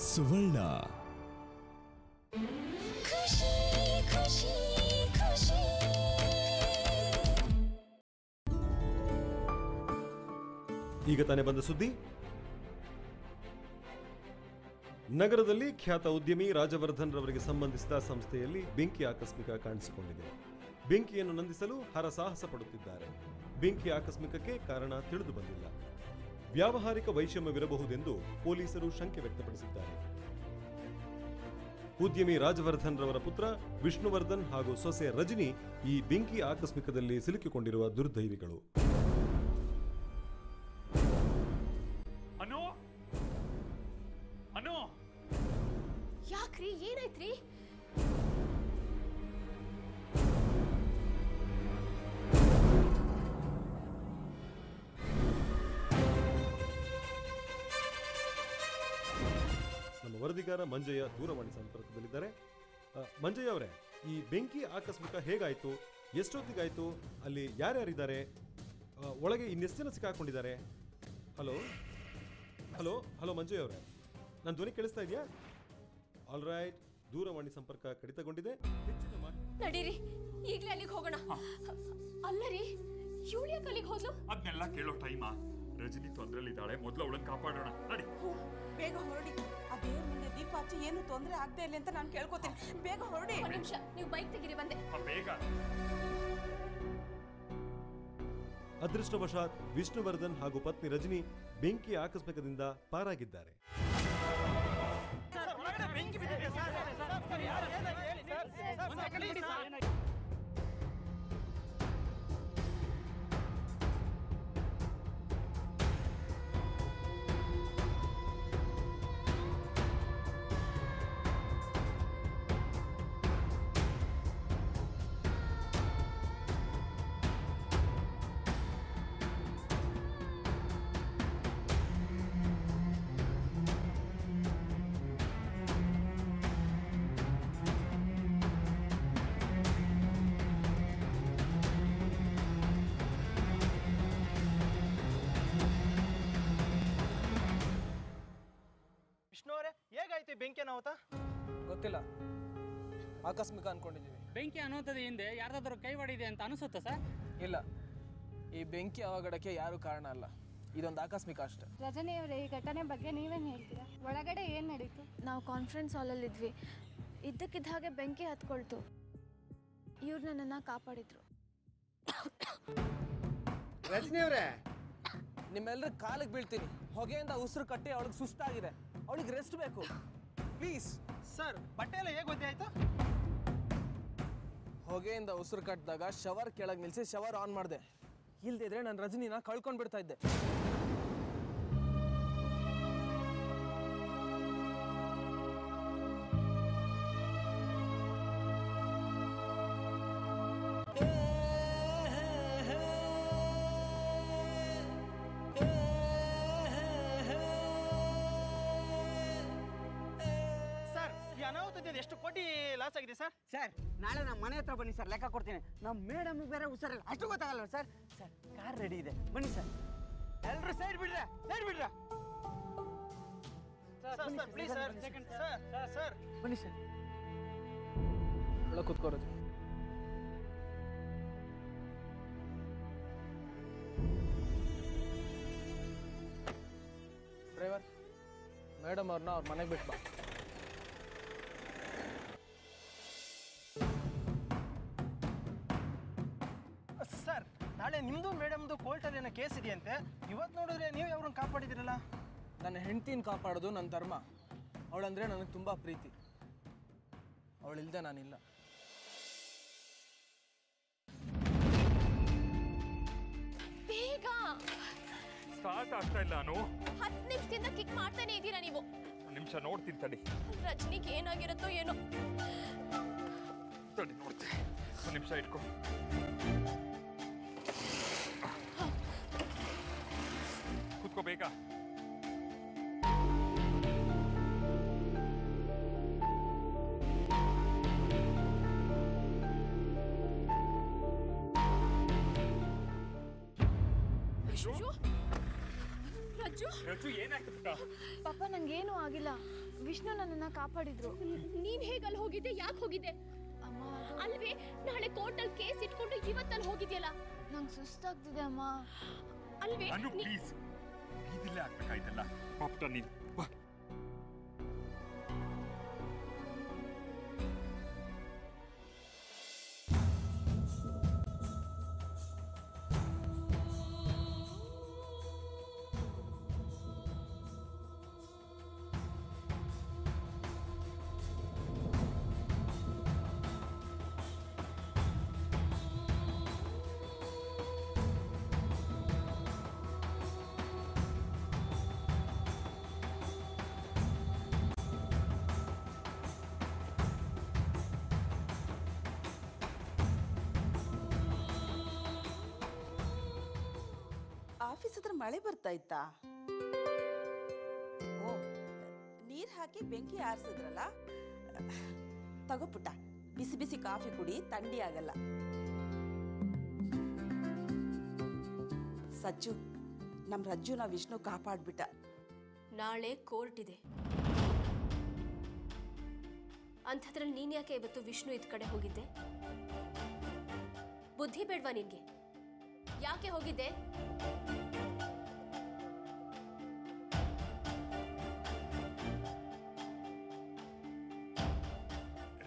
ಸುವರ್ಣ. ಖುಷಿ ಖುಷಿ ಖುಷಿ. ಈಗ ತಾನೇ ಬಂದ ಸುದ್ದಿ. ನಗರದಲ್ಲಿ ಖ್ಯಾತ ಉದ್ಯಮಿ ರಾಜವರ್ಧನ್ ರವರಿಗೆ ಸಂಬಂಧಿಸಿದ ಸಂಸ್ಥೆಯಲ್ಲಿ ಬೆಂಕಿ ಆಕಸ್ಮಿಕ ಕಾಣಿಸಿಕೊಂಡಿದೆ. ಬೆಂಕಿಯನ್ನು ನಂದಿಸಲು ಹರಸಾಹಸ ಪಡುತ್ತಿದ್ದಾರೆ. ಬೆಂಕಿ ಆಕಸ್ಮಿಕಕ್ಕೆ ಕಾರಣ ತಿಳಿದು ಬಂದಿಲ್ಲ. ವ್ಯಾವಹಾರಿಕ ವೈಷಮ್ಯವಿರಬಹುದೆಂದು ಪೊಲೀಸರು ಶಂಕೆ ವ್ಯಕ್ತಪಡಿಸಿದ್ದಾರೆ. ಉದ್ಯಮಿ ರಾಜವರ್ಧನ್ ರವರ ಪುತ್ರ ವಿಷ್ಣುವರ್ಧನ್ ಹಾಗೂ ಸೊಸೆ ರಜನಿ ಈ ಬೆಂಕಿ ಆಕಸ್ಮಿಕದಲ್ಲಿ ಸಿಲುಕಿಕೊಂಡಿರುವ ದುರ್ದೈವಿಗಳು. ಯಾಕ್ರಿ, ಏನಾಯ್ತ್ರಿ? ನಮ್ಮ ವರದಿಗಾರ ಮಂಜಯ್ಯ ದೂರವಾಣಿ ಸಂಪರ್ಕದಲ್ಲಿದ್ದಾರೆ. ಮಂಜಯ್ಯ ಅವರೇ, ಈ ಬೆಂಕಿ ಆಕಸ್ಮಿಕ ಹೇಗಾಯ್ತು, ಎಷ್ಟೊತ್ತಿಗಾಯ್ತು, ಅಲ್ಲಿ ಯಾರ್ಯಾರಿದ್ದಾರೆ, ಒಳಗೆ ಇನ್ನೆಷ್ಟು ಜನ ಸಿಕ್ಕಾಕೊಂಡಿದ್ದಾರೆ? ಹಲೋ ಹಲೋ ಹಲೋ ಮಂಜಯ್ಯ ಅವರೇ, ನನ್ನ ಧ್ವನಿ ಕೇಳಿಸ್ತಾ ಇದೆಯಾ? ಆಲ್ ರೈಟ್, ದೂರವಾಣಿ ಸಂಪರ್ಕ ಕಡಿತಗೊಂಡಿದೆ. ನಡೀರಿ, ಈಗಲೇ ಅಲ್ಲಿಗೆ ಹೋಗೋಣ. ಅಲ್ಲರಿ, ಇವಳು ಯಾಕೆ ಅಲ್ಲಿಗೆ ಹೋದ್ಲು? ಅದನ್ನೆಲ್ಲ ಕೇಳೋ ಟೈಮಾ? ರಜನಿ ತೊಂದ್ರೆಲಿದ್ದಾಳೆ, ಮೊದಲು ಅವಳನ್ನ ಕಾಪಾಡೋಣ. ನಡಿ, ಬೇಗ ಹೊರಡಿ. ಆ ದೇವ್ರ ಮುಂದೆ ದೀಪ ಹಚ್ಚಿ ಏನು ತೊಂದರೆ ಆಗದೆ ಇಲ್ಲ ಅಂತ ನಾನು ಕೇಳ್ಕೊತೀನಿ. ಬೇಗ ಹೊರಡಿ. ಒಂದು ನಿಮಿಷ, ನೀವು ಬೈಕ್ ತೆಗೀರಿ, ಬಂದೆ. ಬೇಗ. ಅದೃಷ್ಟವಶಾತ್ ವಿಷ್ಣುವರ್ಧನ್ ಹಾಗೂ ಪತ್ನಿ ರಜನಿ ಬೆಂಕಿ ಆಕಸ್ಮಿಕದಿಂದ ಪಾರಾಗಿದ್ದಾರೆ. ವಿಷ್ಣುವರೇ, ಹೇಗಾಯ್ತು ಬೆಂಕಿ ಅನಾಹುತ? ಗೊತ್ತಿಲ್ಲ, ಆಕಸ್ಮಿಕ ಅನ್ಕೊಂಡಿದ್ದೀವಿ. ಬೆಂಕಿ ಅನ್ನೋಂಥದ್ದು ಹಿಂದೆ ಯಾರ್ದಾದ್ರೂ ಕೈವಾಡಿದೆ ಅಂತ ಅನಿಸುತ್ತಾ ಸರ್? ಇಲ್ಲ, ಈ ಬೆಂಕಿ ಅವಘಡಕ್ಕೆ ಯಾರು ಕಾರಣ ಅಲ್ಲ, ಇದೊಂದು ಆಕಸ್ಮಿಕ ಅಷ್ಟೇ. ರಜನಿ ಅವರೇ, ಈ ಘಟನೆ ಬಗ್ಗೆ ನೀವೇನು ಹೇಳ್ತೀರಾ? ಒಳಗಡೆ ಏನು ನಡೀತು? ನಾವು ಕಾನ್ಫರೆನ್ಸ್ ಹಾಲಲ್ಲಿ ಇದ್ವಿ. ಇದ್ದಕ್ಕಿದ್ದ ಹಾಗೆ ಬೆಂಕಿ ಹತ್ಕೊಳ್ತು. ಇವ್ರು ನನ್ನನ್ನು ಕಾಪಾಡಿದ್ರು. ರಜನಿ ಅವರೇ, ನಿಮ್ಮೆಲ್ಲರ ಕಾಲಿಗೆ ಬೀಳ್ತೀನಿ. ಹೊಗೆಯಿಂದ ಉಸಿರು ಕಟ್ಟಿ ಅವಳಿಗೆ ಸುಸ್ತಾಗಿದೆ, ಅವಳಿಗೆ ರೆಸ್ಟ್ ಬೇಕು, ಪ್ಲೀಸ್. ಸರ್, ಬಟ್ಟೆ ಎಲ್ಲ ಹೇಗೆ ಒದ್ದೆ ಆಯ್ತು? ಹೊಗೆಯಿಂದ ಉಸಿರು ಕಟ್ಟಿದಾಗ ಶವರ್ ಕೆಳಗೆ ನಿಲ್ಲಿಸಿ ಶವರ್ ಆನ್ ಮಾಡಿದೆ. ಇಲ್ದಿದ್ರೆ ನಾನು ರಜನಿನ ಕಳ್ಕೊಂಡು ಬಿಡ್ತಾ ಇದ್ದೆ. ಎಷ್ಟು ಕೋಟಿ ಲಾಸ್ ಆಗಿದೆ ಸರ್? ಸರ್, ನಾಳೆ ನಮ್ಮ ಮನೆ ಹತ್ರ ಬನ್ನಿ ಸರ್, ಲೆಕ್ಕ ಕೊಡ್ತೀನಿ. ನಮ್ಮ ಮೇಡಮ್ ಬೇರೆ ಹುಷಾರಿಲ್ಲ, ಅಷ್ಟು ಗೊತ್ತಾಗಲ್ಲ ಸರ್. ಸರ್, ಕಾರ್ ರೆಡಿ ಇದೆ, ಬನ್ನಿ ಸರ್. ಎಲ್ಲರೂ ಸೈಡ್ ಬಿಡ್ರ, ಸೈಡ್ ಬಿಡ್ರ. Sir please sir, sir sir ಬನ್ನಿ ಸರ್. ಒಳಗೆ ಕೂತ್ಕೋರೋದು. ಡ್ರೈವರ್, ಮೇಡಮ್ ಅವ್ರನ್ನ ಅವ್ರ ಮನೆಗೆ ಬಿಟ್ಟು ಬಾ. ಸರ್, ನಾಳೆ ನಿಮ್ಮದು ಮೇಡಮ್ದು ಕೋರ್ಟಲ್ಲಿ ಏನೋ ಕೇಸ್ ಇದೆಯಂತೆ. ಇವತ್ತು ನೋಡಿದ್ರೆ ನೀವು ಅವ್ರನ್ನ ಕಾಪಾಡಿದಿರಲ್ಲ. ನನ್ನ ಹೆಂಡ್ತಿನ ಕಾಪಾಡೋದು ನನ್ನ ಧರ್ಮ. ಅವಳಂದ್ರೆ ನನಗೆ ತುಂಬ ಪ್ರೀತಿ. ಅವಳಿಲ್ದೆ ನಾನಿಲ್ಲ. ಬೇಗ ಸ್ಟಾರ್ಟ್ ಆಗ್ತಾ ಇಲ್ಲ. ನಾನು 10 ನಿಮಿಷದಿಂದ ಕಿಕ್ ಮಾಡ್ತಾನೆ ಇದ್ದೀರಾ ನೀವು. ನಿಮಿಷ ನೋಡ್ತೀನಿ ತಡಿ. ರಜನಿಗೆ ಏನಾಗಿರುತ್ತೋ ಏನೋ. ತಡಿ ನೋಡ್ತೀನಿ, ಒಂದು ನಿಮಿಷ ಇಟ್ಕೊ. ಕೂತ್ಕೋ ಬೇಗ. ರಜ್ಜು ರಜ್ಜು ಏನಾಯ್ತು ಪುಟ್ಟ? ಪಾಪ ನಂಗೇನು ಆಗಿಲ್ಲ. ವಿಷ್ಣು ನನ್ನನ್ನ ಕಾಪಾಡಿದ್ರು. ನೀನ್ ಹೇಗಲ್ಲಿ ಹೋಗಿದ್ದೆ? ಯಾಕೆ ಹೋಗಿದ್ದೆ? ಅಮ್ಮ ಅಲ್ವೇ ನಾಳೆ ಕೋರ್ಟಲ್ಲಿ ಕೇಸ್ ಇಟ್ಕೊಂಡು ಇವತ್ತಲ್ಲಿ ಹೋಗಿದ್ಯಲ್ಲ. ನಂಗೆ ಸುಸ್ತಾಗ್ತಿದೆ ಅಮ್ಮ. ಅಲ್ವೇ ಅನು ಪ್ಲೀಸ್, ಬೀದಿಲ್ಲೇ ಆಗ್ಬೇಕಾಯ್ತಲ್ಲ. ಪುಟ್ಟ ನೀನು ಬಾ. ಆಫೀಸ್ ಹತ್ರ ಮಳೆ ಬರ್ತಾ ಇತ್ತಾ? ಓ, ನೀರ್ ಹಾಕಿ ಬೆಂಕಿ ಆರಿಸಿದ್ರಲ್ಲ. ತಗೋ ಪುಟ್ಟ, ಬಿಸಿ ಬಿಸಿ ಕಾಫಿ ಕುಡಿ, ಥಂಡಿ ಆಗಲ್ಲ. ಸಜ್ಜು, ನಮ್ ರಜ್ಜುನ ವಿಷ್ಣು ಕಾಪಾಡ್ಬಿಟ್ಟ. ನಾಳೆ ಕೋರ್ಟ್ ಇದೆ. ಅಂಥದ್ರಲ್ಲಿ ನೀನ್ ಯಾಕೆ ಇವತ್ತು ವಿಷ್ಣು ಇದ್ ಕಡೆ ಹೋಗಿದ್ದೆ? ಬುದ್ಧಿ ಬೇಡ್ವಾ ನಿನ್ಗೆ? ಯಾಕೆ ಹೋಗಿದ್ದೆ?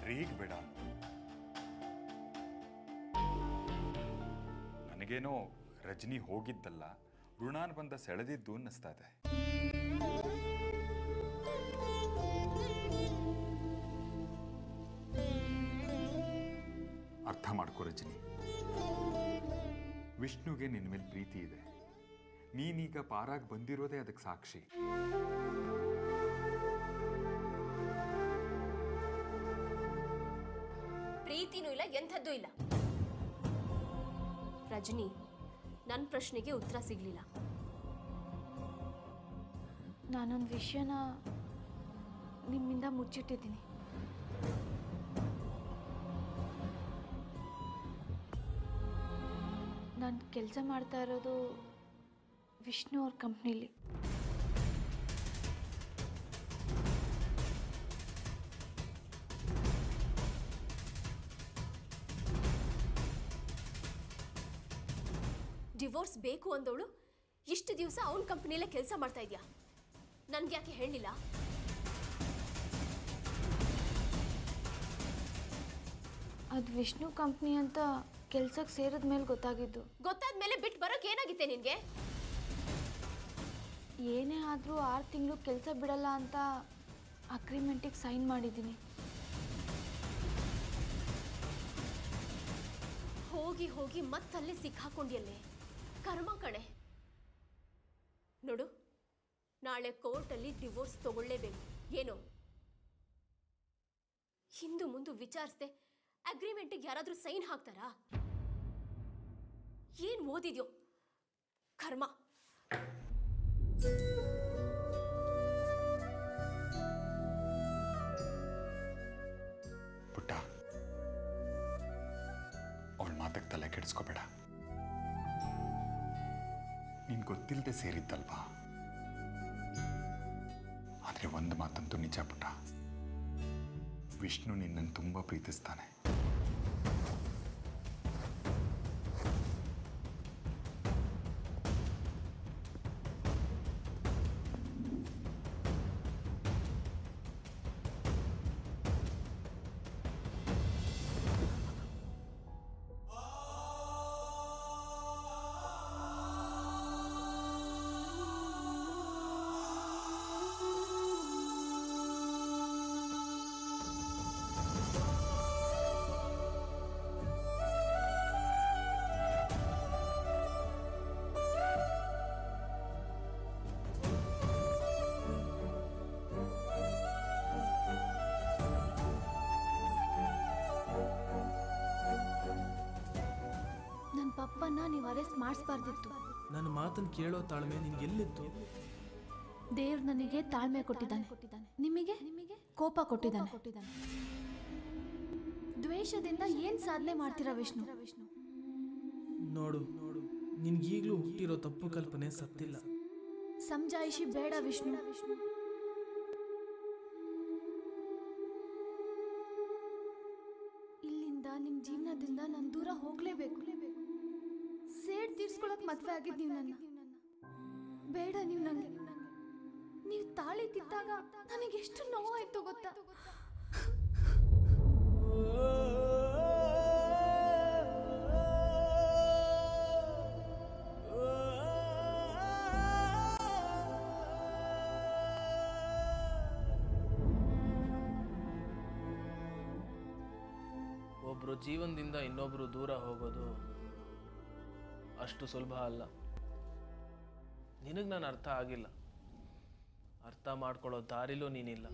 ರೇಗ್ ಬೇಡ. ನನಗೇನೋ ರಜನಿ ಹೋಗಿದ್ದಲ್ಲ, ಋಣಾನ್ ಬಂದ ಸೆಳೆದಿದ್ದು ಅನ್ನಿಸ್ತಾ ಇದೆ. ಅರ್ಥ ಮಾಡ್ಕೋ ರಜನಿ, ವಿಷ್ಣುಗೆ ನಿನ್ನ ಮೇಲೆ ಪ್ರೀತಿ ಇದೆ. ನೀನೀಗ ಪಾರಾಗಿ ಬಂದಿರೋದೇ ಅದಕ್ಕೆ ಸಾಕ್ಷಿ. ಪ್ರೀತಿನೂ ಇಲ್ಲ, ಎಂಥದ್ದೂ ಇಲ್ಲ. ರಜನಿ, ನನ್ನ ಪ್ರಶ್ನೆಗೆ ಉತ್ತರ ಸಿಗ್ಲಿಲ್ಲ. ನಾನೊಂದು ವಿಷಯನ ನಿಮ್ಮಿಂದ ಮುಚ್ಚಿಟ್ಟಿದ್ದೀನಿ. ನಾನು ಕೆಲಸ ಮಾಡ್ತಾ ಇರೋದು ವಿಷ್ಣು ಅವ್ರ ಕಂಪ್ನಿಲಿ. ಡಿವೋರ್ಸ್ ಬೇಕು ಅಂದವಳು ಇಷ್ಟು ದಿವಸ ಅವನ ಕಂಪ್ನಿಯಲ್ಲೇ ಕೆಲಸ ಮಾಡ್ತಾ ಇದೆಯಾ? ನನ್ಗೆ ಯಾಕೆ ಹೇಳಲಿಲ್ಲ? ಅದು ವಿಷ್ಣು ಕಂಪ್ನಿ ಅಂತ ಕೆಲ್ಸಕ್ಕೆ ಸೇರಿದ ಮೇಲೆ ಗೊತ್ತಾಗಿದ್ದು. ಗೊತ್ತಾದ್ಮೇಲೆ ಬಿಟ್ಟು ಬರೋಕೆ ಏನಾಗಿತ್ತೆ ನಿನ್ಗೆ? ಏನೇ ಆದರೂ 6 ತಿಂಗಳು ಕೆಲಸ ಬಿಡಲ್ಲ ಅಂತ ಅಗ್ರಿಮೆಂಟಿಗೆ ಸೈನ್ ಮಾಡಿದ್ದೀನಿ. ಹೋಗಿ ಹೋಗಿ ಮತ್ತಲ್ಲೇ ಸಿಕ್ಕಾಕೊಂಡಿಯಲ್ಲೇ. ಕರ್ಮ ಕಣೆ. ನೋಡು, ನಾಳೆ ಕೋರ್ಟಲ್ಲಿ ಡಿವೋರ್ಸ್ ತಗೊಳ್ಳೇಬೇಕು. ಏನು ಹಿಂದು ಮುಂದೆ ವಿಚಾರಿಸದೆ ಅಗ್ರಿಮೆಂಟಿಗೆ ಯಾರಾದರೂ ಸೈನ್ ಹಾಕ್ತಾರಾ? ಏನ್ ಓದಿದ್ಯೋ ಕರ್ಮ. ಪುಟ್ಟ, ಅವಳ ಮಾತಕ್ಕೆ ತಲೆ ಕೆಡಿಸ್ಕೋಬೇಡ. ನೀನ್ ಗೊತ್ತಿಲ್ಲದೆ ಸೇರಿದ್ದಲ್ವಾ? ಆದ್ರೆ ಒಂದು ಮಾತಂತೂ ನಿಜ ಪುಟ್ಟ, ವಿಷ್ಣು ನಿನ್ನನ್ನು ತುಂಬಾ ಪ್ರೀತಿಸ್ತಾನೆ. ಪಪ್ಪನ್ನ ನೀವು ಅರೆಸ್ಟ್ ಮಾಡಿಸ್ಬಾರ್ದಿತ್ತು. ನನ್ನ ಮಾತನ್ನು ಕೇಳೋ ತಾಳ್ಮೆ ನಿನ್ಗೆ ಎಲ್ಲಿತ್ತು? ದೇವ್ರು ನನಗೆ ತಾಳ್ಮೆ ಕೊಟ್ಟಿದ್ದಾನೆ, ನಿಮಗೆ ಕೋಪ ಕೊಟ್ಟಿದ್ದಾನೆ. ದ್ವೇಷದಿಂದ ಏನ್ ಸಾಧನೆ ಮಾಡ್ತೀರಾ ವಿಷ್ಣು? ನೋಡು, ನಿನ್ಗೀಗ್ಲೂ ಹುಟ್ಟಿರೋ ತಪ್ಪು ಕಲ್ಪನೆ ಸತ್ತಿಲ್ಲ. ಸಮಜಾಯಿಷಿ ಬೇಡ ವಿಷ್ಣು. ಇಲ್ಲಿಂದ ನಿಮ್ಮ ಜೀವನದಿಂದ ನಾನು ದೂರ ಹೋಗ್ಲೇಬೇಕು. ಸೇಡ್ ತೀರ್ಸ್ಕೊಳಕ್ ಮದ್ವೆ ಆಗಿದ್ದು ನೀವು ನನ್ನ. ಬೇಡ ನೀವು ನನಗೆ. ನೀವು ತಾಳಿ ಕಿತ್ತಾಗ ನನಗೆ ಎಷ್ಟು ನೋವಾಯ್ತು ಗೊತ್ತಾ? ಒಬ್ಬರು ಜೀವನದಿಂದ ಇನ್ನೊಬ್ಬರು ದೂರ ಹೋಗೋದು ಅಷ್ಟು ಸುಲಭ ಅಲ್ಲ. ನಿನಗೆ ನಾನು ಅರ್ಥ ಆಗಿಲ್ಲ, ಅರ್ಥ ಮಾಡ್ಕೊಳ್ಳೋ ದಾರಿಲೂ ನೀನಿಲ್ಲ.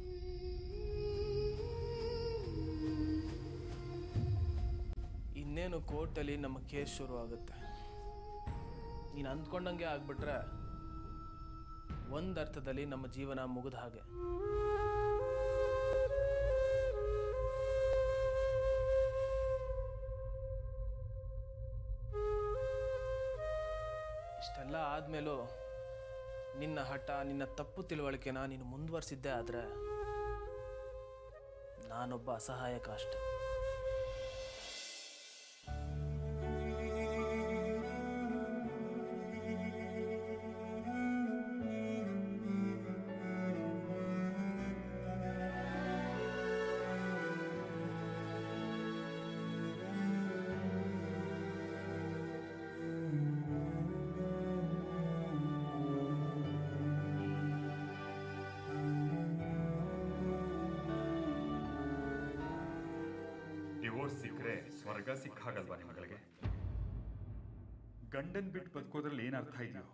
ಇನ್ನೇನು ಕೋರ್ಟಲ್ಲಿ ನಮ್ಮ ಕೇಸ್ ಶುರು ಆಗುತ್ತೆ. ನೀನು ಅಂದ್ಕೊಂಡಂಗೆ ಆಗ್ಬಿಟ್ರೆ ಒಂದರ್ಥದಲ್ಲಿ ನಮ್ಮ ಜೀವನ ಮುಗಿದ ಹಾಗೆ. ಇಷ್ಟೆಲ್ಲ ಆದಮೇಲೂ ನಿನ್ನ ಹಠ, ನಿನ್ನ ತಪ್ಪು ತಿಳುವಳಿಕೆನ ನೀನು ಮುಂದುವರಿಸಿದ್ದೆ ಆದರೆ ನಾನೊಬ್ಬ ಅಸಹಾಯಕ ಅಷ್ಟೆ. ಡಿವೋರ್ಸ್ ಸಿಕ್ಕರೆ ಸ್ವರ್ಗ ಸಿಕ್ಕಾಗಲ್ವಾ ನಿಮಗೆ? ಗಂಡನ್ ಬಿಟ್ಟು ಬದುಕೋದ್ರಲ್ಲಿ ಏನ್ ಅರ್ಥ ಇದೆಯೋ?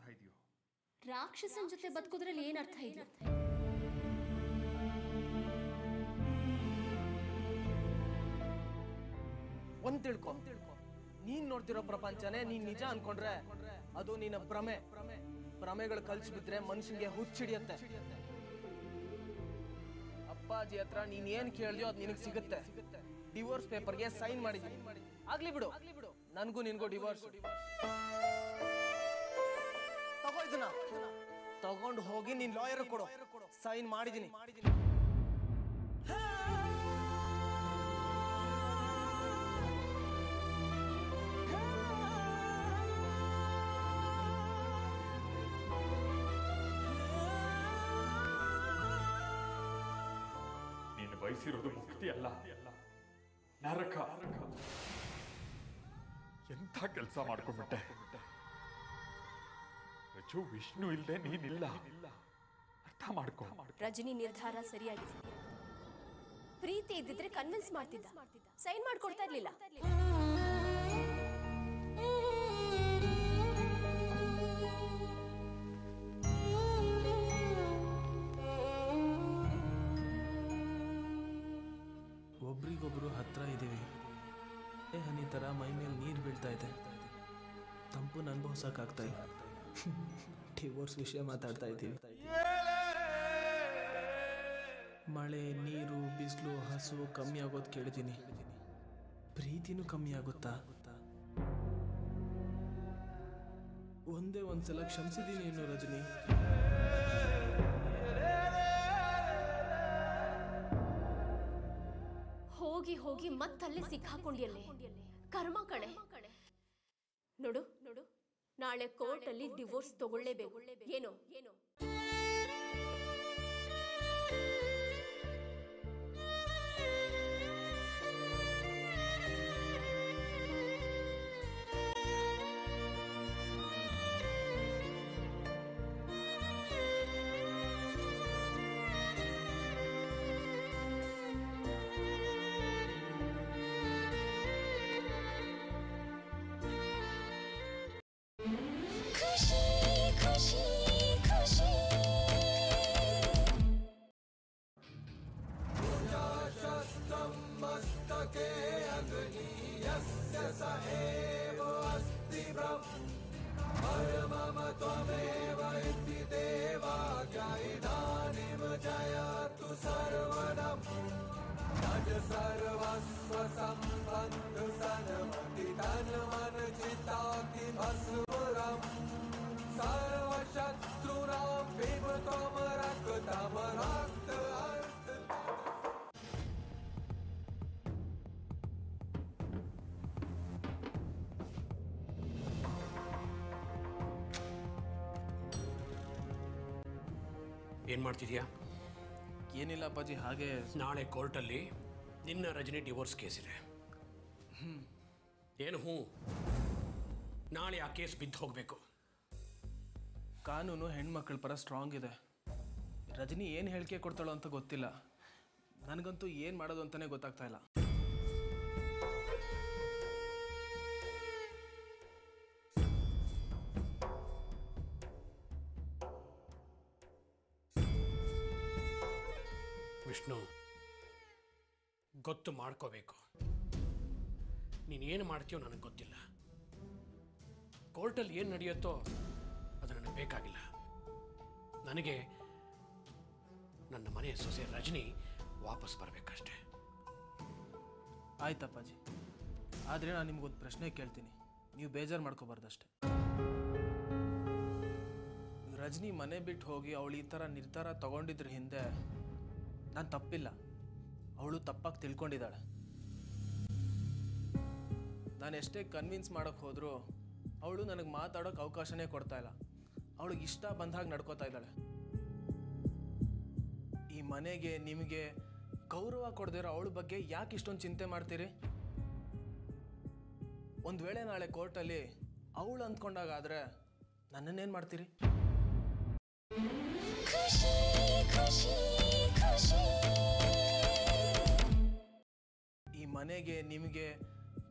ರಾಕ್ಷಸನ್ ಜೊತೆ ಬದುಕೋದ್ರಲ್ಲಿ ಏನ್ ಅರ್ಥ ಇದೆಯೋ? ಒಂದ್ ತಿಳ್ಕೊ, ನೀನ್ ನೋಡ್ತಿರೋ ಪ್ರಪಂಚನೇ ನೀನ್ ನಿಜ ಅನ್ಕೊಂಡ್ರೆ ಅದು ನಿನ್ನ ಭ್ರಮೆ. ಭ್ರಮೆಗಳು ಕಲ್ಸಿಬಿಟ್ರೆ ಮನುಷ್ಯನ್ಗೆ ಹುಚ್ಚಿಡಿಯತ್ತೆ. ಅಪ್ಪಾಜಿ ಹತ್ರ ನೀನ್ ಏನ್ ಕೇಳಿದ್ಯೋ ಅದ್ ನಿನಗ್ ಸಿಗುತ್ತೆ. ಡಿವೋರ್ಸ್ ಪೇಪರ್ಗೆ ಸೈನ್ ಮಾಡಿದ್ದೀನಿ. ಆಗ್ಲಿ ಬಿಡು, ನನ್ಗೂ ನಿನ್ಗೂ ಡಿವೋರ್ಸ್. ತಗೋ ಇದನ್ನ, ತಗೊಂಡು ಹೋಗಿ ನಿನ್ ಲಾಯರ್ ಕೊಡು. ಸೈನ್ ಮಾಡಿದ್ದೀನಿ. ನೀನು ಬಯಸಿರೋದು ಮುಕ್ತಿ ಅಲ್ಲ, ನರಕ. ಎಂಥ ಕೆಲಸ ಮಾಡ್ಕೊಂಡ್ಬಿಟ್ಟೆ. ರಜು, ವಿಷ್ಣು ಇಲ್ಲದೆ ನೀನಿಲ್ಲ. ಅರ್ಥ ಮಾಡ್ಕೊ. ರಜನಿ ನಿರ್ಧಾರ ಸರಿಯಾಗಿದೆ. ಪ್ರೀತಿ ಇದ್ದಿದ್ರೆ ಕನ್ವಿನ್ಸ್ ಮಾಡ್ತಿದ್ದ, ಸೈನ್ ಮಾಡ್ಕೊಡ್ತಾ ಇರ್ಲಿಲ್ಲ. ಒಬ್ರಿಗೊಬ್ರು ಹತ್ರ ಇದ್ದೀವಿ. ಹನಿ ಥರ ಮೈ ಮೇಲೆ ನೀರು ಬೀಳ್ತಾ ಇದೆ. ತಂಪನ್ನು ಅನುಭವಿಸೋಕ್ಕಾಗ್ತಾ ಇಲ್ಲ. ಡಿವೋರ್ಸ್ ವಿಷಯ ಮಾತಾಡ್ತಾ ಇದ್ದೀವಿ. ಮಳೆ, ನೀರು, ಬಿಸಿಲು, ಹಸು ಕಮ್ಮಿ ಆಗೋದು ಕೇಳಿದ್ದೀನಿ. ಪ್ರೀತಿನೂ ಕಮ್ಮಿ ಆಗುತ್ತಾ? ಒಂದೇ ಒಂದ್ಸಲ ಕ್ಷಮಿಸಿದ್ದೀನಿ ಏನು ರಜನಿ? ಹೋಗಿ ಹೋಗಿ ಮತ್ತಲ್ಲೇ ಸಿಕ್ಕಾಕೊಂಡಿಯಲ್ಲೇ. ಕರ್ಮ ಕಣೆ. ನೋಡು, ನಾಳೆ ಕೋರ್ಟ್ ಅಲ್ಲಿ ಡಿವೋರ್ಸ್ ತಗೊಳ್ಳೇಬೇಕು. ಏನೋ सर्वशत्रूणां ಏನು ಮಾಡ್ತಿದ್ಯಾ? ಏನಿಲ್ಲ ಅಪ್ಪಾಜಿ, ಹಾಗೆ ನಾಳೆ ಕೋರ್ಟಲ್ಲಿ ನಿನ್ನ ರಜನಿ ಡಿವೋರ್ಸ್ ಕೇಸ್ ಇದೆ. ಏನು ನಾಳೆ ಆ ಕೇಸ್ ಬಿದ್ದು ಹೋಗಬೇಕು. ಕಾನೂನು ಹೆಣ್ಮಕ್ಳ ಪರ ಸ್ಟ್ರಾಂಗ್ ಇದೆ. ರಜನಿ ಏನು ಹೇಳಿಕೆ ಕೊಡ್ತಾಳೋ ಅಂತ ಗೊತ್ತಿಲ್ಲ. ನನಗಂತೂ ಏನು ಮಾಡೋದು ಅಂತಲೇ ಗೊತ್ತಾಗ್ತಾ ಇಲ್ಲ. ವಿಷ್ಣು, ಗೊತ್ತು ಮಾಡ್ಕೋಬೇಕು. ನೀನೇನು ಮಾಡ್ತೀಯೋ ನನಗೆ ಗೊತ್ತಿಲ್ಲ. ಕೋರ್ಟಲ್ಲಿ ಏನು ನಡೆಯುತ್ತೋ ಅದು ನನಗೆ ಬೇಕಾಗಿಲ್ಲ. ನನಗೆ ನನ್ನ ಮನೆಯ ಸೊಸೆ ರಜನಿ ವಾಪಸ್ ಬರಬೇಕಷ್ಟೆ. ಆಯ್ತಪ್ಪಾಜಿ, ಆದರೆ ನಾನು ನಿಮ್ಗೊಂದು ಪ್ರಶ್ನೆ ಕೇಳ್ತೀನಿ, ನೀವು ಬೇಜಾರು ಮಾಡ್ಕೋಬಾರ್ದಷ್ಟೆ. ರಜನಿ ಮನೆ ಬಿಟ್ಟು ಹೋಗಿ ಅವಳು ಈ ಥರ ನಿರ್ಧಾರ ತಗೊಂಡಿದ್ರ ಹಿಂದೆ ನಾನು ತಪ್ಪಿಲ್ಲ. ಅವಳು ತಪ್ಪಾಗಿ ತಿಳ್ಕೊಂಡಿದ್ದಾಳೆ. ನಾನು ಎಷ್ಟೇ ಕನ್ವಿನ್ಸ್ ಮಾಡೋಕ್ಕೆ ಹೋದರೂ ಅವಳು ನನಗೆ ಮಾತಾಡೋಕ್ಕೆ ಅವಕಾಶನೇ ಕೊಡ್ತಾ ಇಲ್ಲ. ಅವಳಿಗೆ ಇಷ್ಟ ಬಂದಾಗ ನಡ್ಕೋತಾ ಇದ್ದಾಳೆ. ಈ ಮನೆಗೆ ನಿಮಗೆ ಗೌರವ ಕೊಡದಿರೋ ಅವಳ ಬಗ್ಗೆ ಯಾಕೆ ಇಷ್ಟೊಂದು ಚಿಂತೆ ಮಾಡ್ತೀರಿ? ಒಂದು ವೇಳೆ ನಾಳೆ ಕೋರ್ಟಲ್ಲಿ ಅವಳು ಅಂದ್ಕೊಂಡಾಗಾದರೆ ನನ್ನನ್ನೇನು ಮಾಡ್ತೀರಿ? ಈ ಮನೆಗೆ ನಿಮಗೆ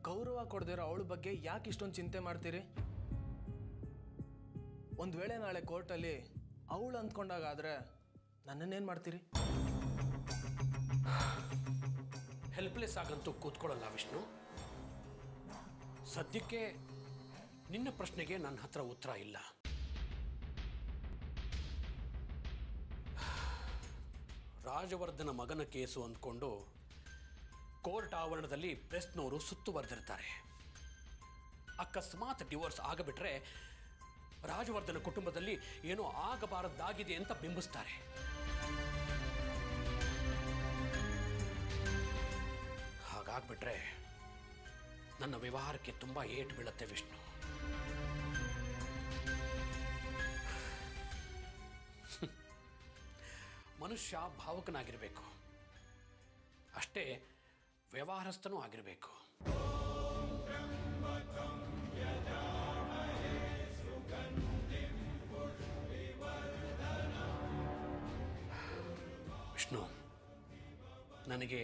ಗೌರವ ಕೊಡದಿರೋ ಅವಳ ಬಗ್ಗೆ ಯಾಕೆ ಇಷ್ಟೊಂದು ಚಿಂತೆ ಮಾಡ್ತೀರಿ? ಒಂದು ವೇಳೆ ನಾಳೆ ಕೋರ್ಟಲ್ಲಿ ಅವಳು ಅಂದ್ಕೊಂಡಾಗಾದರೆ ನನ್ನನ್ನೇನು ಮಾಡ್ತೀರಿ? ಹೆಲ್ಪ್ಲೆಸ್ ಆಗಂತೂ ಕೂತ್ಕೊಳ್ಳಲ್ಲ ವಿಷ್ಣು. ಸದ್ಯಕ್ಕೆ ನಿನ್ನ ಪ್ರಶ್ನೆಗೆ ನನ್ನ ಹತ್ರ ಉತ್ತರ ಇಲ್ಲ. ರಾಜವರ್ಧನ ಮಗನ ಕೇಸು ಅಂದ್ಕೊಂಡು ಕೋರ್ಟ್ ಆವರಣದಲ್ಲಿ ಪ್ರೆಸ್ನವರು ಸುತ್ತುವರೆದಿರ್ತಾರೆ. ಅಕಸ್ಮಾತ್ ಡಿವೋರ್ಸ್ ಆಗಬಿಟ್ರೆ ರಾಜವರ್ಧನ ಕುಟುಂಬದಲ್ಲಿ ಏನೋ ಆಗಬಾರದ್ದಾಗಿದೆ ಅಂತ ಬಿಂಬಿಸ್ತಾರೆ. ಹಾಗಾಗ್ಬಿಟ್ರೆ ನನ್ನ ವ್ಯವಹಾರಕ್ಕೆ ತುಂಬಾ ಏಟು ಬೀಳುತ್ತೆ ವಿಷ್ಣು. ಮನುಷ್ಯ ಭಾವುಕನಾಗಿರಬೇಕು, ಅಷ್ಟೇ ವ್ಯವಹಾರಸ್ಥನೂ ಆಗಿರಬೇಕು. ವಿಷ್ಣು, ನನಗೆ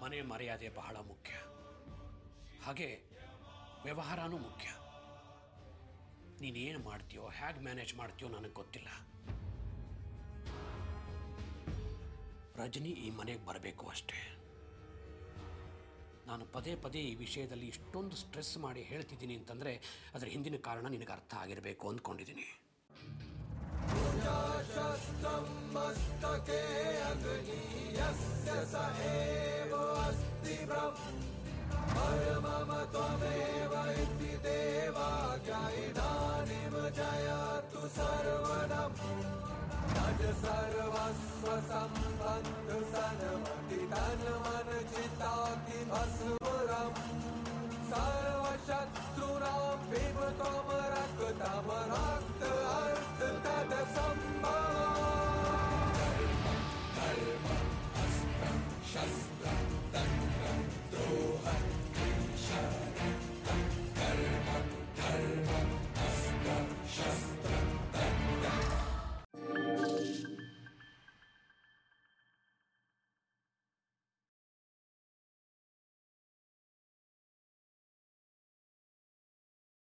ಮನೆ ಮರ್ಯಾದೆ ಬಹಳ ಮುಖ್ಯ, ಹಾಗೆ ವ್ಯವಹಾರನೂ ಮುಖ್ಯ. ನೀನೇನು ಮಾಡ್ತೀಯೋ, ಹೇಗೆ ಮ್ಯಾನೇಜ್ ಮಾಡ್ತೀಯೋ ನನಗೆ ಗೊತ್ತಿಲ್ಲ. ರಜನಿ ಈ ಮನೆಗೆ ಬರಬೇಕು ಅಷ್ಟೇ. ನಾನು ಪದೇ ಪದೇ ಈ ವಿಷಯದಲ್ಲಿ ಇಷ್ಟೊಂದು ಸ್ಟ್ರೆಸ್ ಮಾಡಿ ಹೇಳ್ತಿದ್ದೀನಿ ಅಂತಂದರೆ ಅದರ ಹಿಂದಿನ ಕಾರಣ ನಿನಗೆ ಅರ್ಥ ಆಗಿರಬೇಕು ಅಂದ್ಕೊಂಡಿದ್ದೀನಿ. सर्वस्व संबंध सनमति तन मन चिताति भस्मरम् सर्वशत्रुणां पिबतम रक्तम